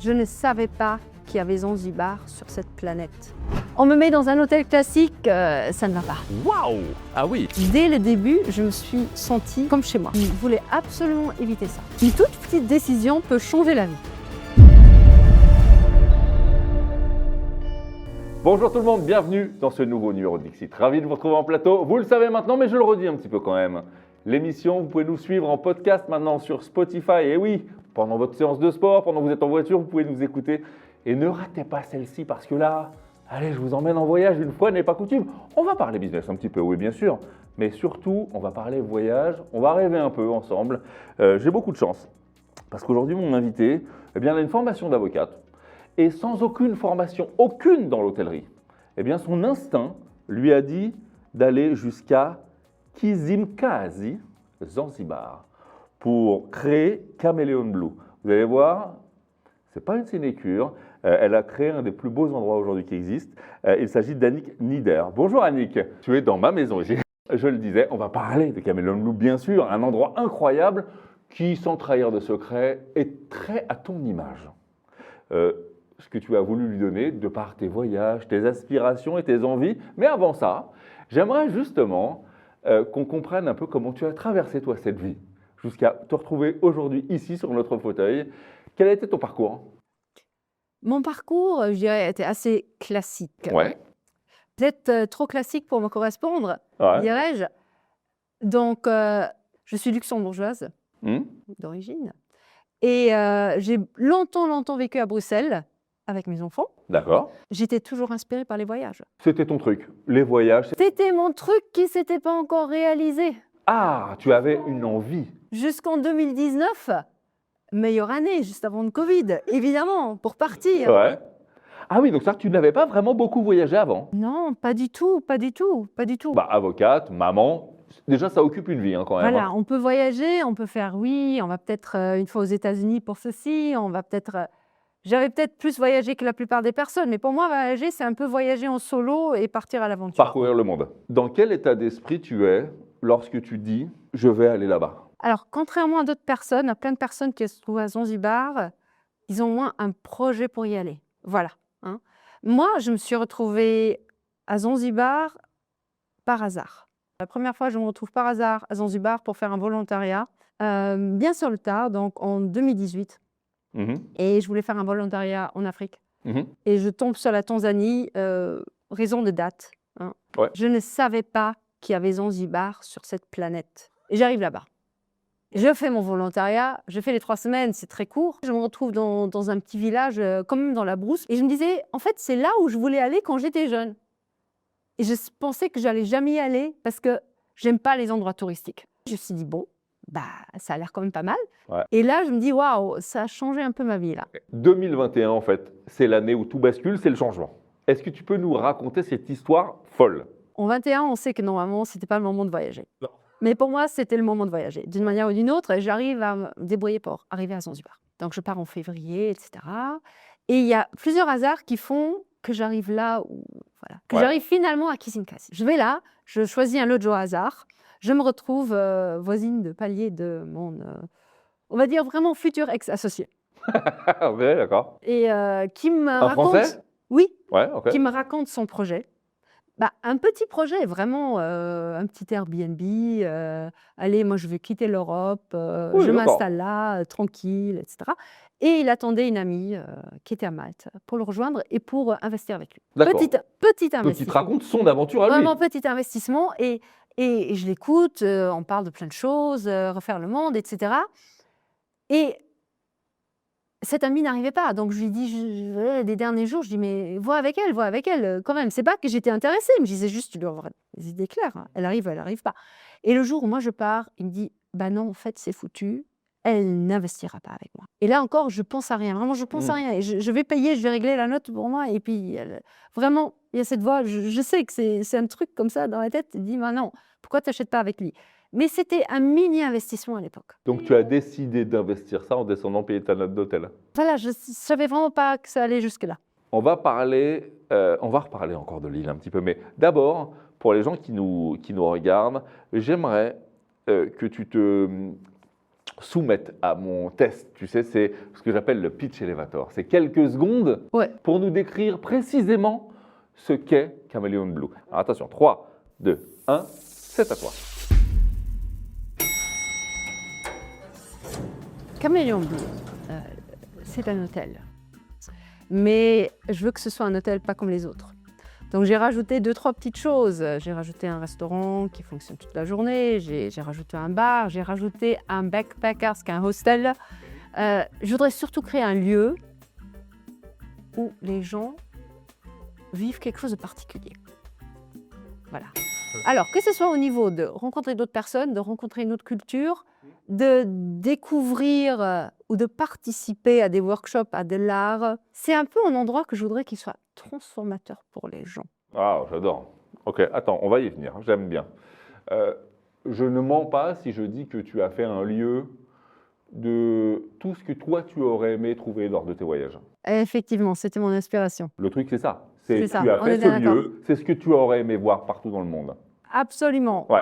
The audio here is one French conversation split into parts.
Je ne savais pas qu'il y avait Zanzibar sur cette planète. On me met dans un hôtel classique, ça ne va pas. Waouh! Ah oui! Dès le début, je me suis sentie comme chez moi. Je voulais absolument éviter ça. Une toute petite décision peut changer la vie. Bonjour tout le monde, bienvenue dans ce nouveau numéro de Dixit. Ravi de vous retrouver en plateau. Vous le savez maintenant, mais je le redis un petit peu quand même. L'émission, vous pouvez nous suivre en podcast maintenant sur Spotify. Et oui, pendant votre séance de sport, pendant que vous êtes en voiture, vous pouvez nous écouter. Et ne ratez pas celle-ci parce que là, allez, je vous emmène en voyage une fois n'est pas coutume. On va parler business un petit peu, oui bien sûr. Mais surtout, on va parler voyage, on va rêver un peu ensemble. J'ai beaucoup de chance parce qu'aujourd'hui, mon invité, eh bien, elle a une formation d'avocate. Et sans aucune formation, aucune dans l'hôtellerie, eh bien son instinct lui a dit d'aller jusqu'à Kizimkazi, Zanzibar, pour créer Chameleon Blue. Vous allez voir, ce n'est pas une sinécure, elle a créé un des plus beaux endroits aujourd'hui qui existent. Il s'agit d'Annick Nieder. Bonjour Annick, tu es dans ma maison ici. Je le disais, on va parler de Chameleon Blue, bien sûr, un endroit incroyable qui, sans trahir de secret, est très à ton image. Ce que tu as voulu lui donner de par tes voyages, tes aspirations et tes envies. Mais avant ça, j'aimerais justement qu'on comprenne un peu comment tu as traversé toi cette vie jusqu'à te retrouver aujourd'hui ici sur notre fauteuil. Quel a été ton parcours? Mon parcours, je dirais, était assez classique. Ouais. Peut-être trop classique pour me correspondre, Ouais. dirais-je. Donc, je suis luxembourgeoise d'origine. Et j'ai longtemps vécu à Bruxelles avec mes enfants. D'accord. J'étais toujours inspirée par les voyages. C'était ton truc, les voyages. C'était mon truc qui ne s'était pas encore réalisé. Ah, tu avais une envie. Jusqu'en 2019, meilleure année, juste avant le Covid, évidemment, pour partir. Ouais. Ah oui, donc ça, tu n'avais pas vraiment beaucoup voyagé avant. Non, pas du tout, pas du tout, pas du tout. Bah, avocate, maman, déjà ça occupe une vie quand même. Voilà, on peut voyager, on peut faire oui, on va peut-être une fois aux États-Unis pour ceci, on va peut-être... J'avais peut-être plus voyagé que la plupart des personnes, mais pour moi, voyager, c'est un peu voyager en solo et partir à l'aventure. Parcourir le monde. Dans quel état d'esprit tu es lorsque tu dis « je vais aller là-bas » ? Alors, contrairement à d'autres personnes, à plein de personnes qui se trouvent à Zanzibar, ils ont au moins un projet pour y aller. Voilà. Hein. Moi, je me suis retrouvée à Zanzibar par hasard. La première fois, je me retrouve par hasard à Zanzibar pour faire un volontariat, bien sur le tard, donc en 2018. Et je voulais faire un volontariat en Afrique. Et je tombe sur la Tanzanie, raison de date. Hein. Ouais. Je ne savais pas qu'il y avait Zanzibar sur cette planète. Et j'arrive là-bas. Je fais mon volontariat, je fais les 3 semaines, c'est très court. Je me retrouve dans un petit village, quand même dans la brousse. Et je me disais, en fait, c'est là où je voulais aller quand j'étais jeune. Et je pensais que j'allais jamais y aller parce que j'aime pas les endroits touristiques. Je me suis dit, bon, bah, ça a l'air quand même pas mal. Ouais. Et là, je me dis, waouh, ça a changé un peu ma vie, là. 2021, en fait, c'est l'année où tout bascule, c'est le changement. Est-ce que tu peux nous raconter cette histoire folle? En 21, on sait que normalement, c'était pas le moment de voyager. Non. Mais pour moi, c'était le moment de voyager. D'une manière ou d'une autre, j'arrive à me débrouiller pour arriver à Zanzibar. Donc, je pars en février, etc. Et il y a plusieurs hasards qui font que j'arrive là, voilà, que j'arrive finalement à Kizimkazi. Je vais là, je choisis un lodge au hasard. Je me retrouve voisine de palier de mon, on va dire vraiment futur ex-associé. Ouais, d'accord. Et qui me raconte... Français? Oui, Ouais, ok. qui me raconte son projet. Bah, un petit projet, vraiment un petit Airbnb. Allez, moi, je vais quitter l'Europe, Oui, je d'accord. m'installe là, tranquille, etc. Et il attendait une amie qui était à Malte pour le rejoindre et pour investir avec lui. D'accord. Petit Donc, il investissement. te raconte son aventure à lui. Vraiment petit investissement. Et je l'écoute, on parle de plein de choses, refaire le monde, etc. Et cette amie n'arrivait pas. Donc, je lui dis, des derniers jours, je dis, mais vois avec elle, quand même. C'est pas que j'étais intéressée, mais je disais juste, tu dois avoir des idées claires. Hein. Elle arrive pas. Et le jour où moi je pars, il me dit, bah non, en fait, c'est foutu. Elle n'investira pas avec moi. Et là encore, je pense à rien. Vraiment, je pense à rien. Et je vais payer, je vais régler la note pour moi. Et puis, vraiment, il y a cette voix. Je sais que c'est un truc comme ça dans la tête. Il dit, bah non, pourquoi tu n'achètes pas avec lui? Mais c'était un mini-investissement à l'époque. Donc, tu as décidé d'investir ça en descendant payer ta note d'hôtel. Voilà, je ne savais vraiment pas que ça allait jusque-là. On va reparler encore de l'île un petit peu, mais d'abord, pour les gens qui nous regardent, j'aimerais que tu te soumettre à mon test. Tu sais, c'est ce que j'appelle le pitch elevator. C'est quelques secondes Ouais. pour nous décrire précisément ce qu'est Chameleon Blue. Alors attention, 3, 2, 1, c'est à toi. Chameleon Blue, c'est un hôtel. Mais je veux que ce soit un hôtel pas comme les autres. Donc j'ai rajouté 2-3 petites choses. J'ai rajouté un restaurant qui fonctionne toute la journée, j'ai rajouté un bar, j'ai rajouté un backpacker, ce qu'est un hostel. Je voudrais surtout créer un lieu où les gens vivent quelque chose de particulier. Voilà. Alors, que ce soit au niveau de rencontrer d'autres personnes, de rencontrer une autre culture, de découvrir ou de participer à des workshops, à de l'art, c'est un peu un endroit que je voudrais qu'il soit transformateur pour les gens. Ah, j'adore. Ok, attends, on va y venir, j'aime bien. Je ne mens pas si je dis que tu as fait un lieu de tout ce que toi tu aurais aimé trouver lors de tes voyages. Effectivement, c'était mon inspiration. Le truc, c'est ça. C'est ça, Tu as on fait est ce bien d'accord. lieu, c'est ce que tu aurais aimé voir partout dans le monde. Absolument. Ouais.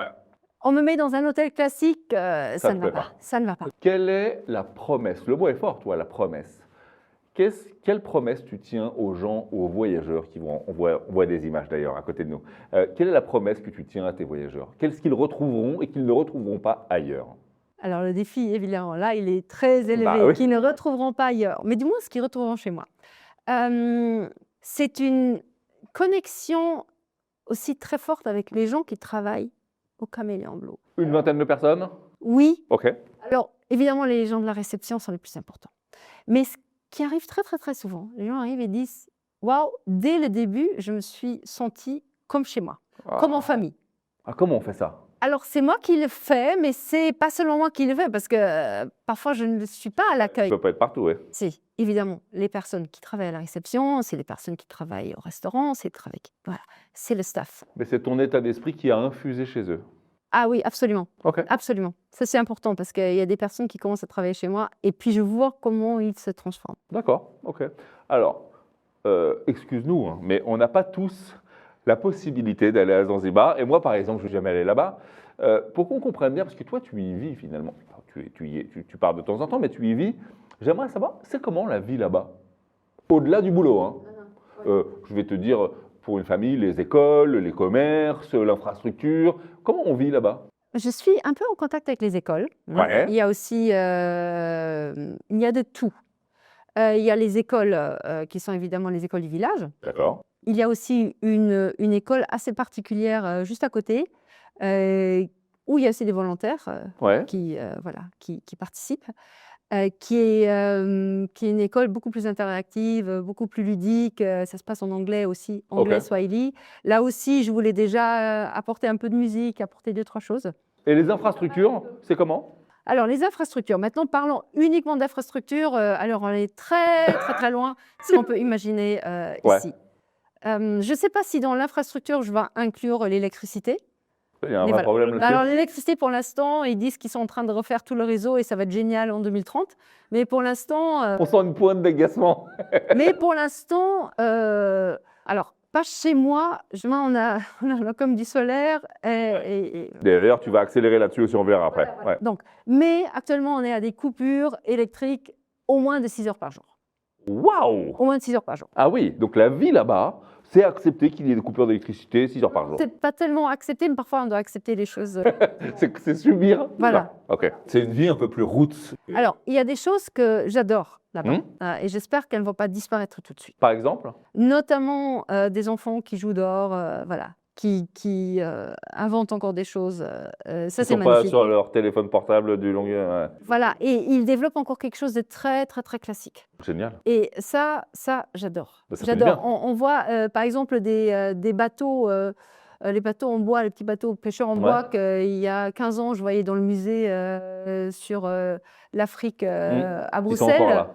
On me met dans un hôtel classique, ça te ne plaît va pas. pas. Ça ne va pas. Quelle est la promesse? Le mot est fort, toi, la promesse. Quelle promesse tu tiens aux gens, aux voyageurs qui vont, on voit des images d'ailleurs à côté de nous. Quelle est la promesse que tu tiens à tes voyageurs? Qu'est-ce qu'ils retrouveront et qu'ils ne retrouveront pas ailleurs? Alors le défi, évidemment, là, il est très élevé, Bah oui. qu'ils ne retrouveront pas ailleurs, mais du moins ce qu'ils retrouveront chez moi. C'est une connexion aussi très forte avec les gens qui travaillent au Chameleon Blue. Une vingtaine de personnes? Oui, Ok. alors évidemment, les gens de la réception sont les plus importants. Mais ce qui arrive très souvent, les gens arrivent et disent « Waouh, dès le début, je me suis sentie comme chez moi, comme en famille ». Ah, comment on fait ça? Alors, c'est moi qui le fais, mais c'est pas seulement moi qui le fais, parce que parfois, je ne suis pas à Ça l'accueil. peut pas être partout, oui. C'est évidemment les personnes qui travaillent à la réception, c'est les personnes qui travaillent au restaurant, voilà, c'est le staff. Mais c'est ton état d'esprit qui a infusé chez eux. Ah oui, absolument, Ok. absolument. Ça, c'est important, parce qu'il y a des personnes qui commencent à travailler chez moi, et puis je vois comment ils se transforment. D'accord, ok. Alors, excuse-nous, hein, mais on n'a pas tous la possibilité d'aller à Zanzibar. Et moi, par exemple, je ne suis jamais allé là-bas. Pour qu'on comprenne bien, parce que toi, tu y vis finalement. Enfin, tu pars de temps en temps, mais tu y vis. J'aimerais savoir, c'est comment la vie là-bas? Au-delà du boulot. Hein. Je vais te dire, pour une famille, les écoles, les commerces, l'infrastructure. Comment on vit là-bas? Je suis un peu en contact avec les écoles. Ouais. Il y a aussi, il y a de tout. Il y a les écoles qui sont évidemment les écoles du village. D'accord. Il y a aussi une école assez particulière juste à côté, où il y a aussi des volontaires Ouais. qui participent, qui est une école beaucoup plus interactive, beaucoup plus ludique. Ça se passe en anglais aussi, anglais, Ok. swahili. Là aussi, je voulais déjà apporter un peu de musique, apporter 2-3 choses. Et les infrastructures, c'est comment? Alors, les infrastructures. Maintenant, parlons uniquement d'infrastructures. Alors, on est très loin de ce qu'on peut imaginer Ouais. ici. Je ne sais pas si dans l'infrastructure, je vais inclure l'électricité. Il y a un Mais vrai voilà. problème là-dessus. Alors, l'électricité, pour l'instant, ils disent qu'ils sont en train de refaire tout le réseau et ça va être génial en 2030. Mais pour l'instant, On sent une pointe d'agacement. alors, pas chez moi. On a comme du solaire. Et D'ailleurs, tu vas accélérer là-dessus aussi, on verra après. voilà. Donc, mais actuellement, on est à des coupures électriques au moins de 6 heures par jour. Waouh! Au moins de 6 heures par jour. Ah oui, donc la vie là-bas, c'est accepté qu'il y ait des coupures d'électricité 6 heures par jour. C'est pas tellement accepté, mais parfois on doit accepter les choses. C'est subir. Voilà. Non. Ok. C'est une vie un peu plus roots. Alors, il y a des choses que j'adore là-bas, et j'espère qu'elles ne vont pas disparaître tout de suite. Par exemple? Notamment des enfants qui jouent dehors, voilà, qui inventent encore des choses. Ça, Ils c'est sont pas magnifique. sur leur téléphone portable du long. Ouais. Voilà, et ils développent encore quelque chose de très classique. Génial. Et ça j'adore. Bah, ça fait du J'adore. bien. On voit, par exemple, des bateaux, les bateaux en bois, les petits bateaux pêcheurs en Ouais. bois qu'il y a 15 ans, je voyais dans le musée sur l'Afrique à Ils Bruxelles. sont encore là.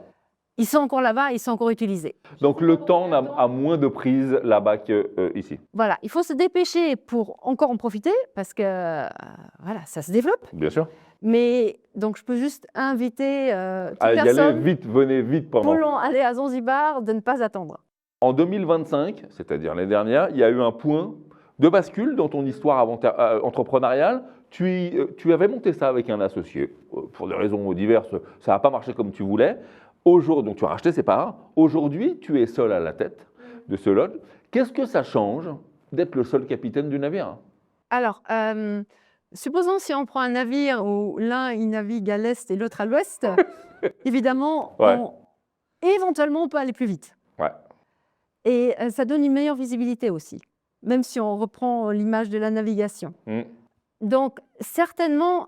Ils sont encore là-bas, ils sont encore utilisés. Donc le temps a moins de prise là-bas qu'ici. Voilà, il faut se dépêcher pour encore en profiter parce que voilà, ça se développe. Bien sûr. Mais donc je peux juste inviter toute Allez, y aller personne vite, venez vite pendant. voulant aller à Zanzibar de ne pas attendre. En 2025, c'est-à-dire l'année dernière, il y a eu un point de bascule dans ton histoire entrepreneuriale. tu avais monté ça avec un associé. Pour des raisons diverses, ça n'a pas marché comme tu voulais. Aujourd'hui, donc tu as racheté ses parts. Aujourd'hui, tu es seul à la tête de ce lodge. Qu'est-ce que ça change d'être le seul capitaine du navire? Alors, supposons si on prend un navire où l'un il navigue à l'est et l'autre à l'ouest, évidemment, Ouais. éventuellement, on peut aller plus vite. Ouais. Et ça donne une meilleure visibilité aussi, même si on reprend l'image de la navigation. Mm. Donc, certainement,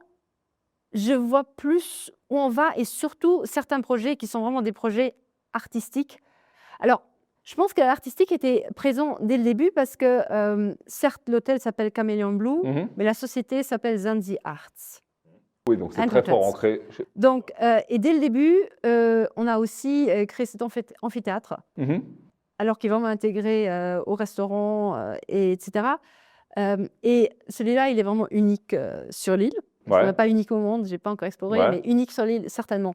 je vois plus où on va et surtout certains projets qui sont vraiment des projets artistiques. Alors, je pense que l'artistique était présent dès le début parce que, certes, l'hôtel s'appelle Chameleon Blue, Mhm. mais la société s'appelle Zanzi Arts. Oui, donc c'est And très fort Hotels. ancré. Donc, et dès le début, on a aussi créé cet amphithéâtre, Mhm. alors qui est vraiment intégré au restaurant, etc. Et celui-là, il est vraiment unique sur l'île. Ouais. Pas unique au monde, je n'ai pas encore exploré, Ouais. mais unique sur l'île, certainement.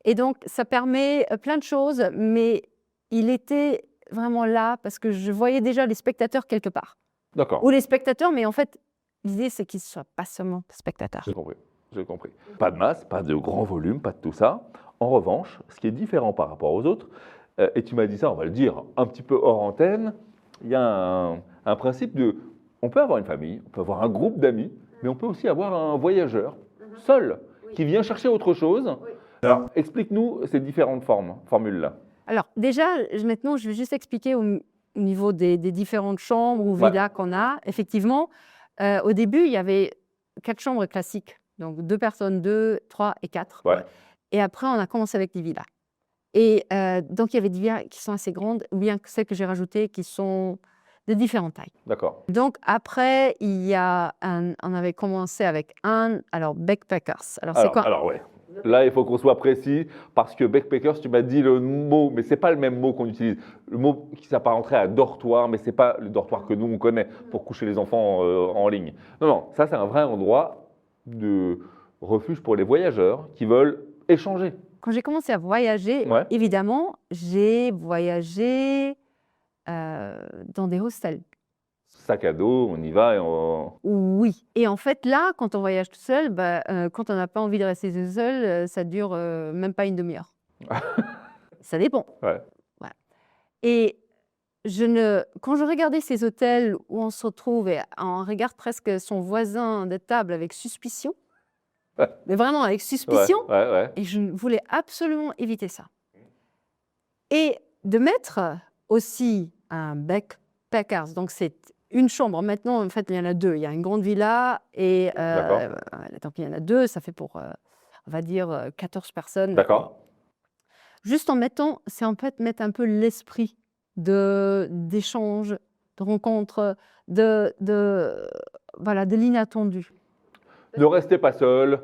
Et donc, ça permet plein de choses, mais il était vraiment là parce que je voyais déjà les spectateurs quelque part. D'accord. Ou les spectateurs, mais en fait, l'idée, c'est qu'ils ne soient pas seulement spectateurs. J'ai compris. J'ai compris. Pas de masse, pas de grand volume, pas de tout ça. En revanche, ce qui est différent par rapport aux autres, et tu m'as dit ça, on va le dire un petit peu hors antenne, il y a un principe de... On peut avoir une famille, on peut avoir un groupe d'amis, mais on peut aussi avoir un voyageur seul qui vient chercher autre chose. Alors, explique-nous ces différentes formules-là. Alors, déjà, maintenant, je vais juste expliquer au niveau des différentes chambres ou Ouais. villas qu'on a. Effectivement, au début, il y avait 4 chambres classiques. Donc, 2 personnes, 2, 3 et 4. Ouais. Et après, on a commencé avec des villas. Et donc, il y avait des villas qui sont assez grandes, ou bien celles que j'ai rajoutées qui sont de différentes tailles. D'accord. Donc, après, on avait commencé avec alors, backpackers. Alors, c'est quoi? Alors, ouais. Là, il faut qu'on soit précis parce que backpackers, tu m'as dit le mot, mais c'est pas le même mot qu'on utilise. Le mot qui s'apparenterait à dortoir, mais c'est pas le dortoir que nous on connaît pour coucher les enfants en ligne. Non, ça c'est un vrai endroit de refuge pour les voyageurs qui veulent échanger. Quand j'ai commencé à voyager, Ouais. évidemment, j'ai voyagé dans des hostels. Sac à dos, on y va et on... Oui. Et en fait, là, quand on voyage tout seul, quand on n'a pas envie de rester tout seul, ça dure même pas une demi-heure. Ça dépend. Ouais. Voilà. Et quand je regardais ces hôtels où on se retrouve et on regarde presque son voisin de table avec suspicion, Ouais. mais vraiment avec suspicion, Ouais. et je voulais absolument éviter ça. Et de mettre aussi un backpackers, donc c'est une chambre. Maintenant, en fait, il y en a 2. Il y a une grande villa et donc il y en a 2. Ça fait pour, on va dire, 14 personnes. D'accord. Juste en mettant, c'est en fait mettre un peu l'esprit d'échange, de rencontre, voilà, de l'inattendu. Ne restez pas seul,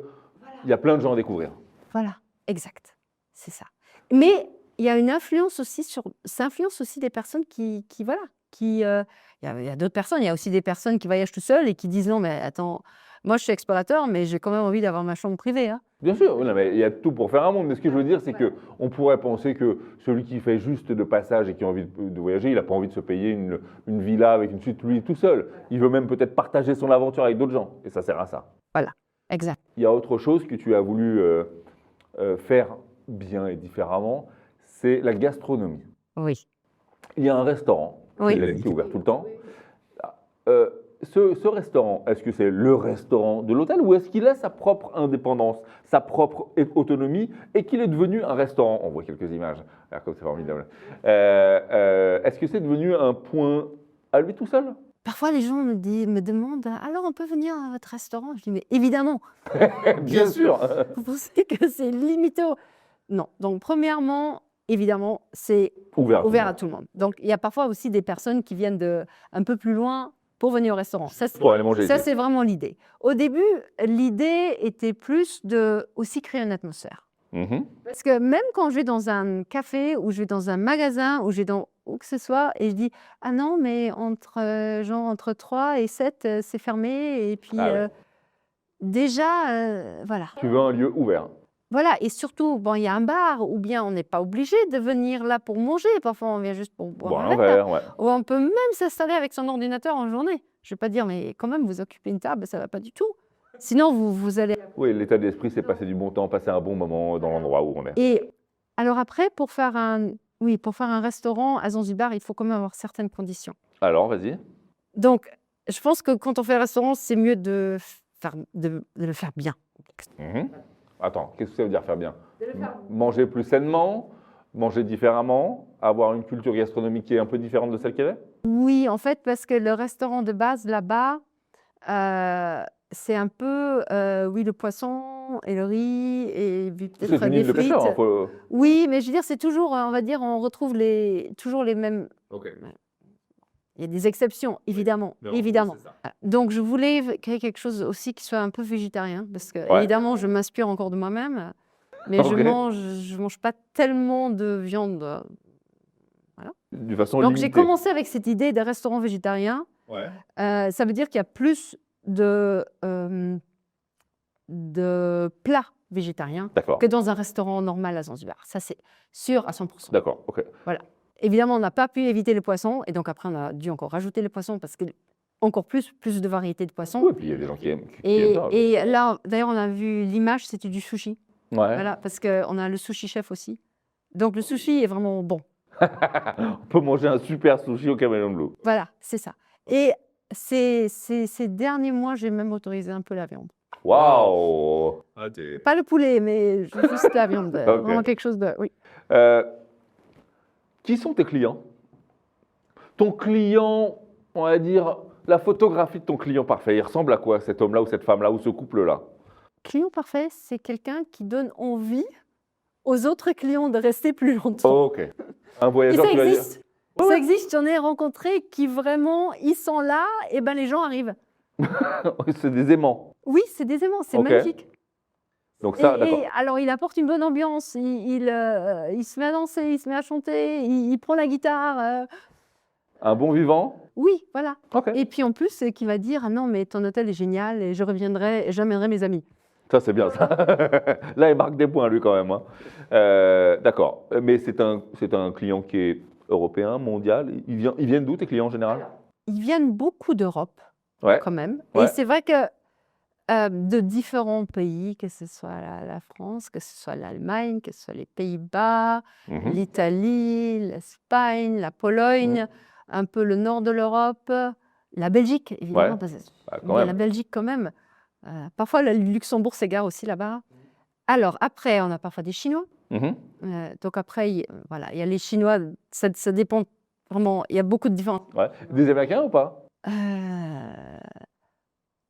il y a plein de gens à découvrir. Voilà, exact, c'est ça. Mais il y a une influence aussi ça influence aussi des personnes qui voilà, il y a d'autres personnes, il y a aussi des personnes qui voyagent tout seuls et qui disent non mais attends, moi je suis explorateur mais j'ai quand même envie d'avoir ma chambre privée, hein. Bien sûr, non, mais il y a tout pour faire un monde. Mais ce que je veux dire, c'est qu'on pourrait penser que celui qui fait juste de passage et qui a envie de voyager, il n'a pas envie de se payer une villa avec une suite, lui, tout seul. Il veut même peut-être partager son aventure avec d'autres gens. Et ça sert à ça. Voilà, exact. Il y a autre chose que tu as voulu faire bien et différemment, c'est la gastronomie. Oui. Il y a un restaurant Oui. qui est ouvert tout le temps. Ce restaurant, est-ce que c'est le restaurant de l'hôtel ou est-ce qu'il a sa propre indépendance, sa propre autonomie et qu'il est devenu un restaurant? On voit quelques images, alors comme c'est formidable. Est-ce que c'est devenu un point à lui tout seul? Parfois les gens me demandent alors on peut venir à votre restaurant? Je dis mais évidemment. Bien sûr. Vous pensez que c'est limité Non. Donc premièrement, évidemment, c'est Ouvert à tout le monde. Donc il y a parfois aussi des personnes qui viennent un peu plus loin pour venir au restaurant. Ça, pour aller manger. Ça, c'est vraiment l'idée. Au début, l'idée était plus de aussi créer une atmosphère. Mhm. Parce que même quand je vais dans un café ou je vais dans un magasin ou je vais dans où que ce soit et je dis ah non mais entre 3 et 7 c'est fermé et puis Ah ouais. déjà voilà. Tu veux un lieu ouvert. Voilà, et surtout, bon, il y a un bar, ou bien on n'est pas obligé de venir là pour manger. Parfois, on vient juste pour boire un verre. Ouais. Ou on peut même s'installer avec son ordinateur en journée. Je ne vais pas dire, mais quand même, vous occupez une table, ça ne va pas du tout. Sinon, vous allez... Oui, l'état d'esprit, c'est passer du bon temps, passer un bon moment dans l'endroit où on est. Et alors après, pour faire un restaurant à Zanzibar, il faut quand même avoir certaines conditions. Alors, vas-y. Donc, je pense que quand on fait un restaurant, c'est mieux de le faire bien. Mhm. Attends, qu'est-ce que ça veut dire faire bien? Manger plus sainement, manger différemment, avoir une culture gastronomique qui est un peu différente de celle qu'elle est? Oui, en fait, parce que le restaurant de base, là-bas, c'est un peu, oui, le poisson et le riz et puis C'est peut-être une des île de frites. pêcheurs, hein, faut... Oui, mais je veux dire, c'est toujours, on va dire, on retrouve toujours les mêmes. Ok. Il y a des exceptions, évidemment, mais évidemment. c'est ça. Voilà. Donc, je voulais créer quelque chose aussi qui soit un peu végétarien, parce que Ouais. évidemment, je m'inspire encore de moi-même, mais Ok. je mange pas tellement de viande. De façon Donc, j'ai limitée. commencé avec cette idée de restaurant végétarien. Ouais. Ça veut dire qu'il y a plus de plats végétariens D'accord. que dans un restaurant normal à Zanzibar. Ça, c'est sûr à 100%. D'accord, ok. Évidemment, on n'a pas pu éviter les poissons, et donc après, on a dû encore rajouter les poissons parce que encore plus de variétés de poissons. Oui, et puis il y a des gens qui aiment ça. Et là, d'ailleurs, on a vu l'image, c'était du sushi. Ouais. Voilà, parce qu'on a le sushi chef aussi. Donc, le sushi est vraiment bon. On peut manger un super sushi au Caméléon Blue. Voilà, c'est ça. Et ces derniers mois, j'ai même autorisé un peu la viande. Waouh! Pas le poulet, mais juste la viande. Ok. Vraiment quelque chose de... Oui. Qui sont tes clients? Ton client, on va dire, la photographie de ton client parfait, il ressemble à quoi, cet homme-là ou cette femme-là ou ce couple-là? Client parfait, c'est quelqu'un qui donne envie aux autres clients de rester plus longtemps. Oh, ok. Un Et voyageur ça qui va dire... existe. Ça existe, j'en ai rencontré qui vraiment, ils sont là, et ben les gens arrivent. C'est des aimants. Oui, c'est des aimants, c'est Ok. magnifique. Donc ça, Et d'accord. alors, il apporte une bonne ambiance, il se met à danser, il se met à chanter, il prend la guitare. Un bon vivant? Oui, voilà. Ok. Et puis en plus, c'est qui va dire, ah non, mais ton hôtel est génial et je reviendrai et j'amènerai mes amis. Ça, c'est bien, ça. Là, il marque des points, lui, quand même. Hein. D'accord. Mais c'est un client qui est européen, mondial. Ils viennent d'où, tes clients, en général? Ils viennent beaucoup d'Europe, Ouais. quand même. Ouais. Et c'est vrai que de différents pays, que ce soit la France, que ce soit l'Allemagne, que ce soit les Pays-Bas, Mhm. l'Italie, l'Espagne, la Pologne, un peu le nord de l'Europe, la Belgique, évidemment, Ouais. parce que Bah, il quand y a même. la Belgique quand même. Parfois, le Luxembourg s'égare aussi là-bas. Alors, après, on a parfois des Chinois. Mhm. Donc après, voilà, il y a les Chinois, ça dépend vraiment, il y a beaucoup de différences. Ouais. Des Américains ou pas?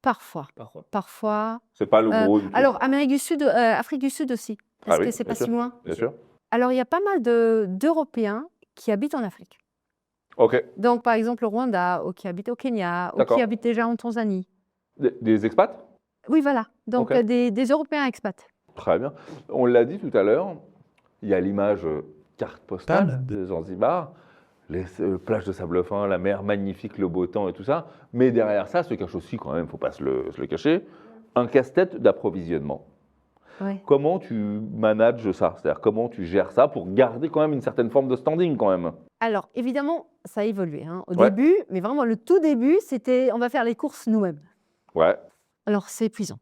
Parfois. C'est pas le gros du truc. Alors, Amérique du Sud, Afrique du Sud aussi. Est-ce oui, que c'est bien pas si sûr. loin? Bien sûr. Alors, il y a pas mal d'Européens qui habitent en Afrique. Ok. Donc, par exemple, au Rwanda, ou qui habitent au Kenya, ou D'accord. qui habitent déjà en Tanzanie. Des expats? Oui, voilà. Donc, Ok. des Européens expats. Très bien. On l'a dit tout à l'heure, il y a l'image carte postale de Zanzibar, les plages de sable fin, la mer magnifique, le beau temps et tout ça. Mais derrière ça se cache aussi, quand même, il ne faut pas se le cacher, un casse-tête d'approvisionnement. Ouais. Comment tu manages ça? C'est-à-dire comment tu gères ça pour garder quand même une certaine forme de standing quand même? Alors, évidemment, ça a évolué. Hein. Au Ouais. début, mais vraiment le tout début, c'était on va faire les courses nous-mêmes. Ouais, Alors, c'est épuisant.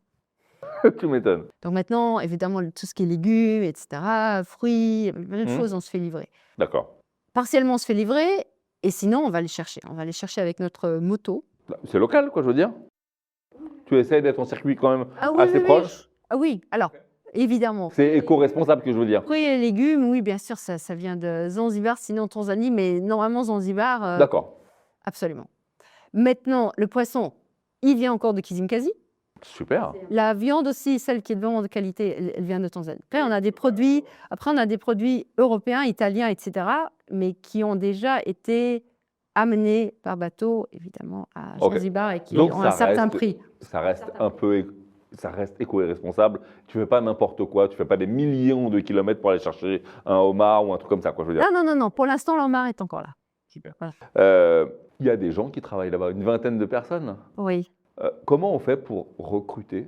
tu m'étonnes. Donc maintenant, évidemment, tout ce qui est légumes, etc., fruits, plein de choses, on se fait livrer. D'accord. Partiellement, on se fait livrer, et sinon, on va les chercher. On va les chercher avec notre moto. C'est local, quoi, je veux dire. Tu essayes d'être en circuit quand même Ah oui, assez oui, proche. Ah oui, alors, évidemment. C'est éco-responsable que je veux dire. Fruits et légumes, oui, bien sûr, ça vient de Zanzibar, sinon Tanzanie, mais normalement, Zanzibar, D'accord. absolument. Maintenant, le poisson, il vient encore de Kizimkazi. Super. La viande aussi, celle qui est vraiment de qualité, elle vient de Tanzanie. Après, on a des produits européens, italiens, etc., mais qui ont déjà été amenés par bateau, évidemment, à Ok. Zanzibar et qui Donc, ont ça un certain reste- prix. Ça reste un peu, ça reste éco-responsable. Tu fais pas n'importe quoi. Tu fais pas des millions de kilomètres pour aller chercher un homard ou un truc comme ça, quoi, je veux dire. Non. Pour l'instant, l'Omar est encore là. Super. Voilà. Il y a des gens qui travaillent là-bas, une vingtaine de personnes. Oui. Comment on fait pour recruter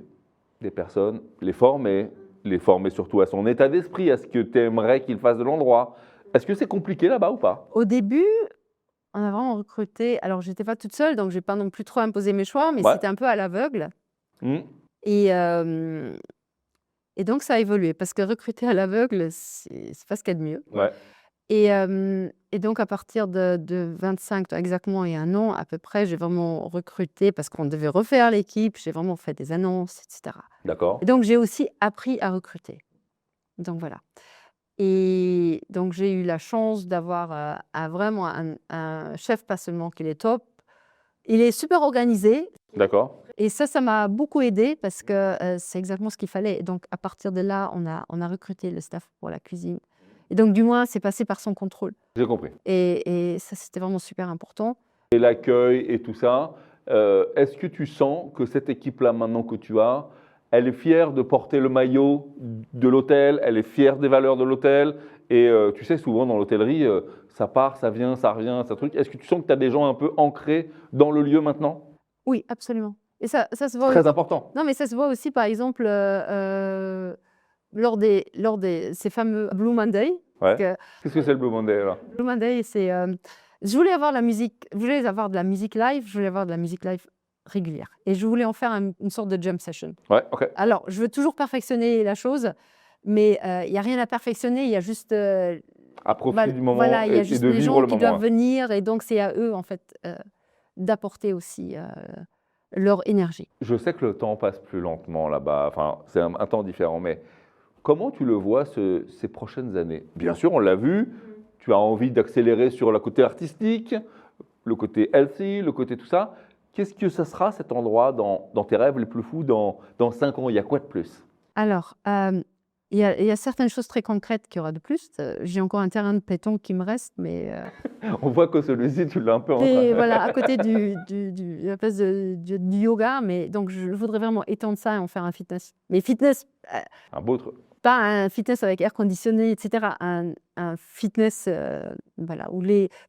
des personnes, les former surtout à son état d'esprit, à ce que tu aimerais qu'il fasse de l'endroit? Est-ce que c'est compliqué là-bas ou pas? Au début, on a vraiment recruté. Alors, j'étais pas toute seule, donc je n'ai pas non plus trop imposé mes choix, mais Ouais. c'était un peu à l'aveugle. Hmm. Et donc, ça a évolué parce que recruter à l'aveugle, c'est pas ce qu'il y a de mieux. Ouais. Et donc, à partir de 25, exactement il y a 1 an à peu près, j'ai vraiment recruté parce qu'on devait refaire l'équipe. J'ai vraiment fait des annonces, etc. D'accord. Et donc, j'ai aussi appris à recruter. Donc, voilà. Et donc, j'ai eu la chance d'avoir vraiment un chef, pas seulement qu'il est top, il est super organisé. D'accord. Et ça m'a beaucoup aidé parce que c'est exactement ce qu'il fallait. Et donc, à partir de là, on a recruté le staff pour la cuisine. Et donc, du moins, c'est passé par son contrôle. J'ai compris. Et ça, c'était vraiment super important. Et l'accueil et tout ça, est-ce que tu sens que cette équipe-là, maintenant que tu as, elle est fière de porter le maillot de l'hôtel, elle est fière des valeurs de l'hôtel? Et tu sais, souvent dans l'hôtellerie, ça part, ça vient, ça revient, ça truc. Est-ce que tu sens que tu as des gens un peu ancrés dans le lieu maintenant? Oui, absolument. Et ça se voit Très aussi. important. Non, mais ça se voit aussi, par exemple, lors des ces fameux Blue Monday. Ouais. Parce que Qu'est-ce que c'est le Blue Monday là? Blue Monday, c'est je voulais avoir de la musique live, je voulais avoir de la musique live régulière. Et je voulais en faire une sorte de jam session. Ouais, ok. Alors, je veux toujours perfectionner la chose, mais il n'y a rien à perfectionner, il y a juste À profiter du moment voilà, il y a et juste de les vivre gens le qui moment. doivent venir, et donc c'est à eux en fait d'apporter aussi leur énergie. Je sais que le temps passe plus lentement là-bas, enfin, c'est un temps différent, mais comment tu le vois ces prochaines années? Bien sûr, on l'a vu, tu as envie d'accélérer sur le côté artistique, le côté healthy, le côté tout ça. Qu'est-ce que ça sera cet endroit dans tes rêves les plus fous dans 5 ans? Il y a quoi de plus? Alors, il y a certaines choses très concrètes qu'il y aura de plus. J'ai encore un terrain de pétanque qui me reste, mais On voit que celui-ci, tu l'as un peu en train. et voilà, à côté de la place du yoga, mais donc je voudrais vraiment étendre ça et en faire un fitness. Mais fitness, Un beau truc. pas un fitness avec air conditionné, etc. Un fitness, voilà,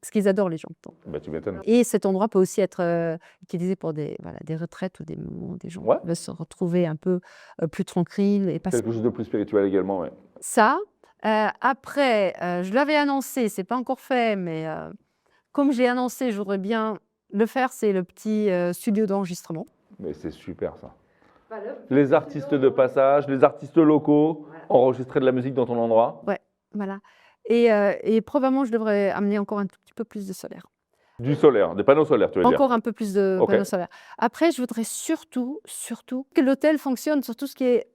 parce qu'ils adorent les gens. Bah, tu m'étonnes. Et cet endroit peut aussi être utilisé pour des retraites ou des moments où des gens Ouais. veulent se retrouver un peu plus tranquilles et passer. Quelque chose de plus spirituel également, ouais. Ça. Après, je l'avais annoncé, c'est pas encore fait, mais comme j'ai annoncé, je voudrais bien le faire, c'est le petit studio d'enregistrement. Mais c'est super ça. Les artistes de passage, les artistes locaux, enregistrer de la musique dans ton endroit. Voilà. Et probablement, je devrais amener encore un tout petit peu plus de solaire. Du solaire, des panneaux solaires, tu veux dire. Encore un peu plus de Ok. panneaux solaires. Après, je voudrais surtout que l'hôtel fonctionne sur tout ce qui est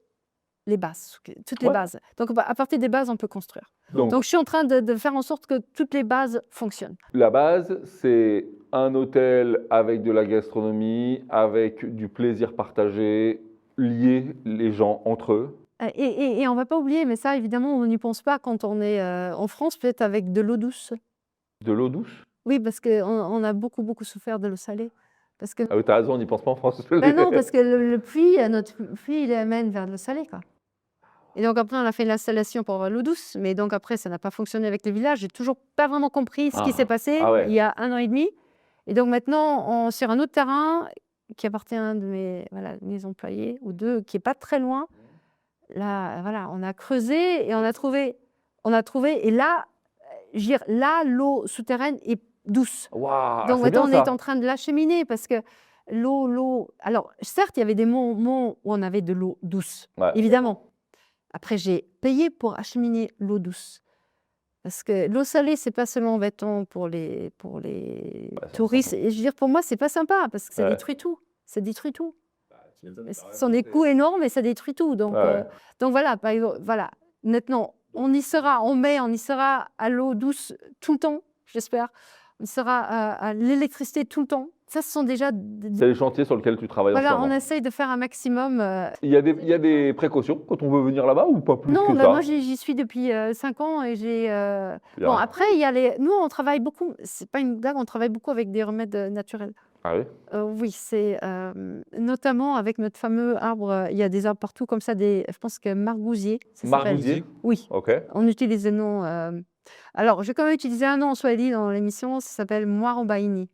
les bases, toutes les Ouais. bases. Donc, à partir des bases, on peut construire. Donc, Donc, je suis en train de faire en sorte que toutes les bases fonctionnent. la base, c'est un hôtel avec de la gastronomie, avec du plaisir partagé, lier les gens entre eux. Et on ne va pas oublier, mais ça, évidemment, on n'y pense pas quand on est en France, peut-être avec de l'eau douce. De l'eau douce. Oui, parce qu'on a beaucoup, beaucoup souffert de l'eau salée. Parce que, Ah oui, t'as raison, on n'y pense pas en France. ben non, parce que le puits, notre puits, il amène vers de l'eau salée, quoi. Et donc après, on a fait l'installation pour avoir l'eau douce, mais donc après, ça n'a pas fonctionné avec les villages. J'ai toujours pas vraiment compris ce qui s'est passé ouais. il y a 1 an et demi. Et donc maintenant, sur un autre terrain qui appartient à un de mes employés, ou 2, qui est pas très loin, là, voilà, on a creusé et on a trouvé. Et là, je veux dire, là, l'eau souterraine est douce. Waouh, Donc c'est bien maintenant, on ça. est en train de l'acheminer parce que l'eau. Alors, certes, il y avait des moments où on avait de l'eau douce, Ouais. évidemment. Après, j'ai payé pour acheminer l'eau douce. Parce que l'eau salée, c'est pas seulement embêtant pour les c'est touristes. Et je veux dire, pour moi, c'est pas sympa parce que ça Ouais. détruit tout. Ça détruit tout. Mais ce sont des coûts énormes et ça détruit tout. Donc, Ouais. donc voilà, par exemple, voilà. Maintenant, on y sera en mai, on y sera à l'eau douce tout le temps, j'espère. On y sera à l'électricité tout le temps. Ça, ce sont déjà. C'est les chantiers sur lesquels tu travailles en ce Voilà, on moment. essaye de faire un maximum. Il y a des précautions quand on veut venir là-bas ou pas plus Non, que bah, ça? moi j'y suis depuis 5 ans et j'ai. Il y a- Bon, après, il y a nous, on travaille beaucoup, c'est pas une blague, on travaille beaucoup avec des remèdes naturels. Ah oui? Oui, c'est notamment avec notre fameux arbre, il y a des arbres partout comme ça, je pense que margousier, ça s'appelle. Margousier? Oui, Ok. on utilise le nom. Alors, j'ai quand même utilisé un nom en swahili dans l'émission, ça s'appelle Mwarobaini.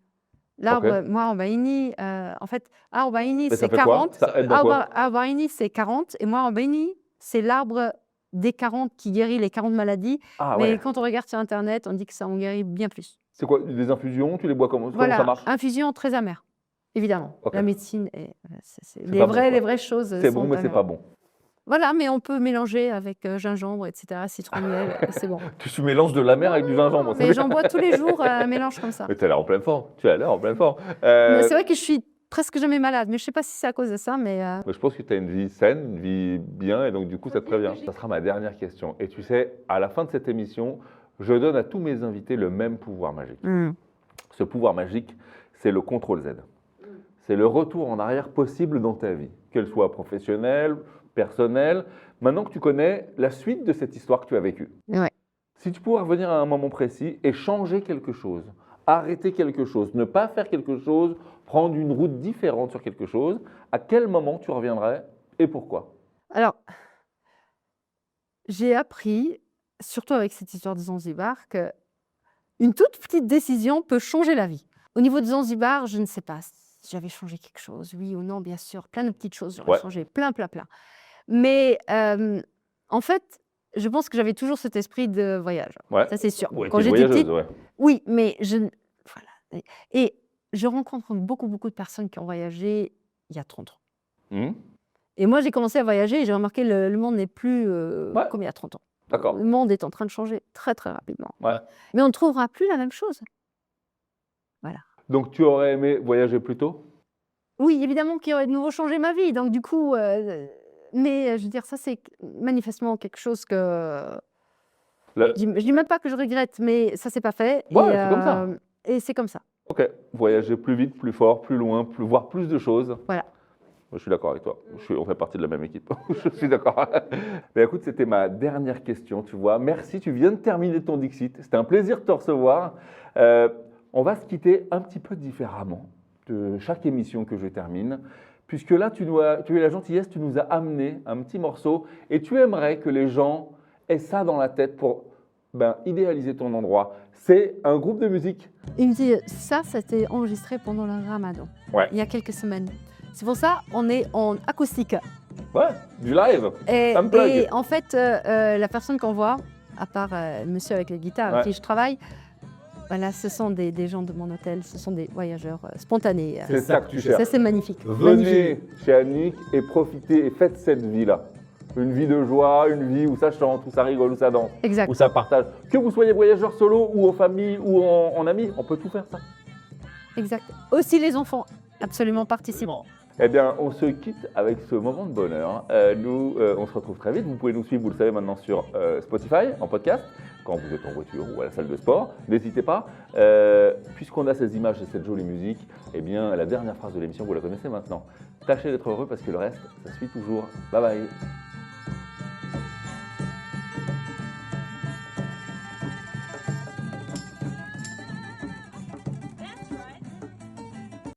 L'arbre Mwarobaini, en fait, Arobaini, Mais ça c'est fait quoi? 40. Ça aide dans quoi? Arobaini, c'est 40. Et Mwarobaini, c'est l'arbre des 40 qui guérit les 40 maladies. Ah Mais ouais. quand on regarde sur Internet, on dit que ça en guérit bien plus. C'est quoi? Des infusions? Tu les bois comment ça Voilà, marche? infusion très amère. Évidemment, Ok. la médecine, c'est C'est pas bon, quoi. les vraies choses C'est sont bon, mais c'est vraiment- pas bon. Voilà, mais on peut mélanger avec gingembre, etc., citron, miel, c'est bon. Tu mélanges de la mer avec du gingembre. c'est Mais bien. j'en bois tous les jours un mélange comme ça. Mais tu as l'air en pleine forme. Tu as l'air en pleine forme. Mais c'est vrai que je suis presque jamais malade, mais je sais pas si c'est à cause de ça, mais Mais je pense que tu as une vie saine, une vie bien, et donc du coup, ça te prévient. Ça sera ma dernière question. Et tu sais, à la fin de cette émission, je donne à tous mes invités le même pouvoir magique. Ce pouvoir magique, c'est le contrôle Z. C'est le retour en arrière possible dans ta vie, qu'elle soit professionnelle, personnelle. Maintenant que tu connais la suite de cette histoire que tu as vécue, Ouais. si tu pouvais revenir à un moment précis et changer quelque chose, arrêter quelque chose, ne pas faire quelque chose, prendre une route différente sur quelque chose, à quel moment tu reviendrais et pourquoi? Alors, j'ai appris, surtout avec cette histoire de Zanzibar, que une toute petite décision peut changer la vie. Au niveau de Zanzibar, je ne sais pas si j'avais changé quelque chose, oui ou non, bien sûr, plein de petites choses, j'aurais Ouais. changé, plein. Mais en fait, je pense que j'avais toujours cet esprit de voyage. Ouais. Ça, c'est sûr. Ouais, Quand t'es j'étais voyageuse, petite, ouais. oui, mais voilà. Et je rencontre beaucoup de personnes qui ont voyagé il y a 30 ans. Hmm. Et moi, j'ai commencé à voyager et j'ai remarqué que le monde n'est plus Ouais. comme il y a 30 ans. D'accord. Le monde est en train de changer très rapidement. Ouais. Mais on ne trouvera plus la même chose. Donc tu aurais aimé voyager plus tôt? Oui, évidemment qu'il aurait de nouveau changé ma vie. Donc du coup, mais je veux dire, ça c'est manifestement quelque chose que Le- je dis même pas que je regrette, mais ça s'est pas fait. Ouais, c'est comme ça. Et c'est comme ça. Ok. Voyager plus vite, plus fort, plus loin, voir plus de choses. Voilà. Je suis d'accord avec toi. On fait partie de la même équipe. Je suis d'accord. Mais écoute, c'était ma dernière question, tu vois. Merci, tu viens de terminer ton Dixit. C'était un plaisir de te recevoir. On va se quitter un petit peu différemment de chaque émission que je termine, puisque là, tu es la gentillesse, tu nous as amené un petit morceau et tu aimerais que les gens aient ça dans la tête pour idéaliser ton endroit. C'est un groupe de musique. Il me dit, ça, c'était enregistré pendant le Ramadan, Ouais. il y a quelques semaines. C'est pour ça on est en acoustique. Ouais, du live. Unplug. Et en fait, la personne qu'on voit, à part monsieur avec la guitare avec Ouais. qui je travaille, voilà, ce sont des gens de mon hôtel, ce sont des voyageurs spontanés. C'est ça que tu cherches. Ça, c'est magnifique. Venez chez Annick et profitez et faites cette vie-là. Une vie de joie, une vie où ça chante, où ça rigole, où ça danse, Exact. où ça partage. Que vous soyez voyageur solo ou en famille ou en amis, on peut tout faire ça. Exact. Aussi les enfants, absolument participants. Eh bien, on se quitte avec ce moment de bonheur. Nous, on se retrouve très vite. Vous pouvez nous suivre, vous le savez maintenant, sur Spotify, en podcast, quand vous êtes en voiture ou à la salle de sport. N'hésitez pas. Puisqu'on a ces images et cette jolie musique, eh bien, la dernière phrase de l'émission, vous la connaissez maintenant. Tâchez d'être heureux parce que le reste, ça suit toujours. Bye bye.